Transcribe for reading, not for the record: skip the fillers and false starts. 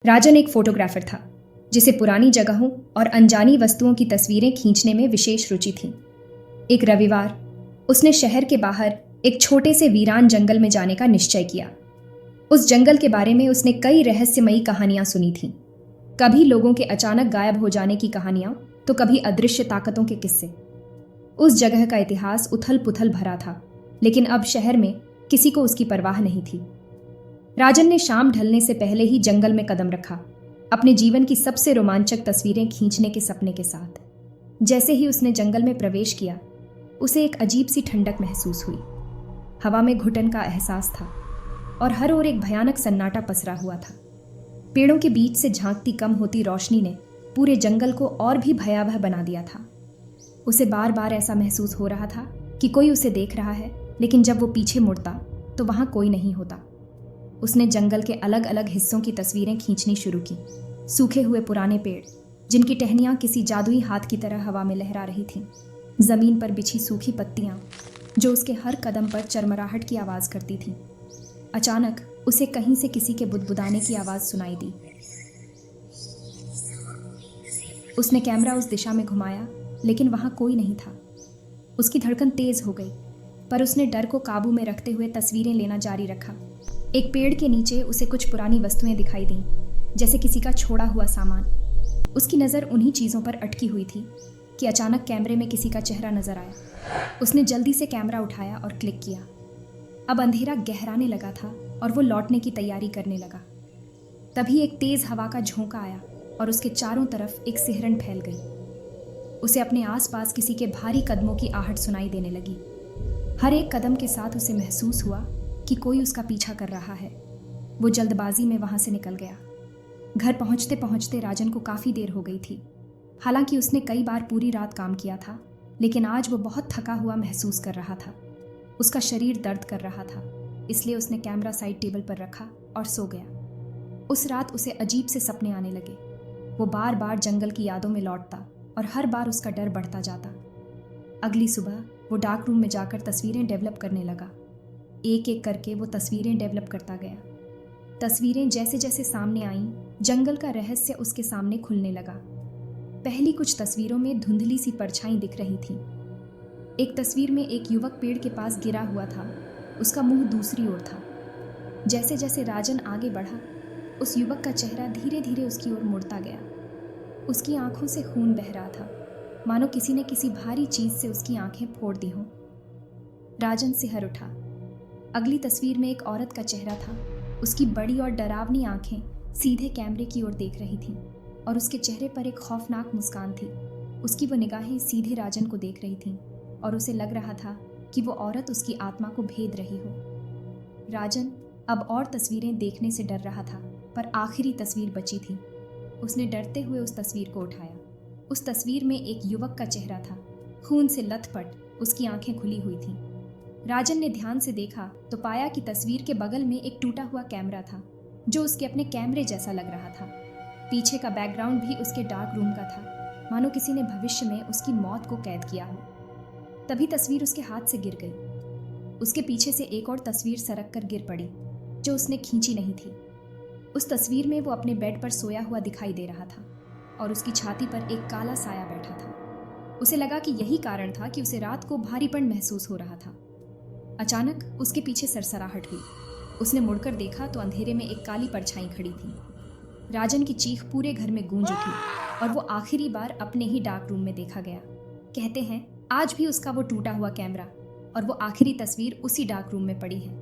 राजन एक फोटोग्राफर था जिसे पुरानी जगहों और अनजानी वस्तुओं की तस्वीरें खींचने में विशेष रुचि थी। एक रविवार उसने शहर के बाहर एक छोटे से वीरान जंगल में जाने का निश्चय किया। उस जंगल के बारे में उसने कई रहस्यमयी कहानियां सुनी थीं। कभी लोगों के अचानक गायब हो जाने की कहानियां, तो कभी अदृश्य ताकतों के किस्से। उस जगह का इतिहास उथल पुथल भरा था, लेकिन अब शहर में किसी को उसकी परवाह नहीं थी। राजन ने शाम ढलने से पहले ही जंगल में कदम रखा, अपने जीवन की सबसे रोमांचक तस्वीरें खींचने के सपने के साथ। जैसे ही उसने जंगल में प्रवेश किया, उसे एक अजीब सी ठंडक महसूस हुई। हवा में घुटन का एहसास था और हर ओर एक भयानक सन्नाटा पसरा हुआ था। पेड़ों के बीच से झांकती कम होती रोशनी ने पूरे जंगल को और भी भयावह बना दिया था। उसे बार बार ऐसा महसूस हो रहा था कि कोई उसे देख रहा है, लेकिन जब वो पीछे मुड़ता तो वहां कोई नहीं होता। उसने जंगल के अलग अलग हिस्सों की तस्वीरें खींचनी शुरू की। सूखे हुए पुराने पेड़ जिनकी टहनियां किसी जादुई हाथ की तरह हवा में लहरा रही थीं, जमीन पर बिछी सूखी पत्तियां जो उसके हर कदम पर चरमराहट की आवाज करती थीं। अचानक उसे कहीं से किसी के बुदबुदाने की आवाज सुनाई दी। उसने कैमरा उस दिशा में घुमाया, लेकिन वहां कोई नहीं था। उसकी धड़कन तेज हो गई, पर उसने डर को काबू में रखते हुए तस्वीरें लेना जारी रखा। एक पेड़ के नीचे उसे कुछ पुरानी वस्तुएं दिखाई दीं, जैसे किसी का छोड़ा हुआ सामान। उसकी नज़र उन्हीं चीज़ों पर अटकी हुई थी कि अचानक कैमरे में किसी का चेहरा नजर आया। उसने जल्दी से कैमरा उठाया और क्लिक किया। अब अंधेरा गहराने लगा था और वो लौटने की तैयारी करने लगा। तभी एक तेज हवा का झोंका आया और उसके चारों तरफ एक सिहरन फैल गई। उसे अपने आसपास किसी के भारी कदमों की आहट सुनाई देने लगी। हर एक कदम के साथ उसे महसूस हुआ कि कोई उसका पीछा कर रहा है। वो जल्दबाजी में वहां से निकल गया। घर पहुंचते पहुंचते राजन को काफ़ी देर हो गई थी। हालांकि उसने कई बार पूरी रात काम किया था, लेकिन आज वो बहुत थका हुआ महसूस कर रहा था। उसका शरीर दर्द कर रहा था, इसलिए उसने कैमरा साइड टेबल पर रखा और सो गया। उस रात उसे अजीब से सपने आने लगे। वो बार बार जंगल की यादों में लौटता और हर बार उसका डर बढ़ता जाता। अगली सुबह वो डार्क रूम में जाकर तस्वीरें डेवलप करने लगा। एक एक करके वो तस्वीरें डेवलप करता गया। तस्वीरें जैसे जैसे सामने आईं, जंगल का रहस्य उसके सामने खुलने लगा। पहली कुछ तस्वीरों में धुंधली सी परछाई दिख रही थी। एक तस्वीर में एक युवक पेड़ के पास गिरा हुआ था, उसका मुंह दूसरी ओर था। जैसे जैसे राजन आगे बढ़ा, उस युवक का चेहरा धीरे धीरे उसकी ओर मुड़ता गया। उसकी आंखों से खून बह रहा था, मानो किसी ने किसी भारी चीज से उसकी आंखें फोड़ दी हों। राजन सिहर उठा। अगली तस्वीर में एक औरत का चेहरा था। उसकी बड़ी और डरावनी आंखें सीधे कैमरे की ओर देख रही थीं और उसके चेहरे पर एक खौफनाक मुस्कान थी। उसकी वो निगाहें सीधे राजन को देख रही थीं और उसे लग रहा था कि वो औरत उसकी आत्मा को भेद रही हो। राजन अब और तस्वीरें देखने से डर रहा था, पर आखिरी तस्वीर बची थी। उसने डरते हुए उस तस्वीर को उठाया। उस तस्वीर में एक युवक का चेहरा था, खून से लथपथ, उसकी आंखें खुली हुई थीं। राजन ने ध्यान से देखा तो पाया कि तस्वीर के बगल में एक टूटा हुआ कैमरा था, जो उसके अपने कैमरे जैसा लग रहा था। पीछे का बैकग्राउंड भी उसके डार्क रूम का था, मानो किसी ने भविष्य में उसकी मौत को कैद किया हो। तभी तस्वीर उसके हाथ से गिर गई। उसके पीछे से एक और तस्वीर सरक कर गिर पड़ी, जो उसने खींची नहीं थी। उस तस्वीर में वो अपने बेड पर सोया हुआ दिखाई दे रहा था और उसकी छाती पर एक काला साया बैठा था। उसे लगा कि यही कारण था कि उसे रात को भारीपन महसूस हो रहा था। अचानक उसके पीछे सरसराहट हुई। उसने मुड़कर देखा तो अंधेरे में एक काली परछाई खड़ी थी। राजन की चीख पूरे घर में गूंज उठी और वो आखिरी बार अपने ही डार्क रूम में देखा गया। कहते हैं आज भी उसका वो टूटा हुआ कैमरा और वो आखिरी तस्वीर उसी डार्क रूम में पड़ी है।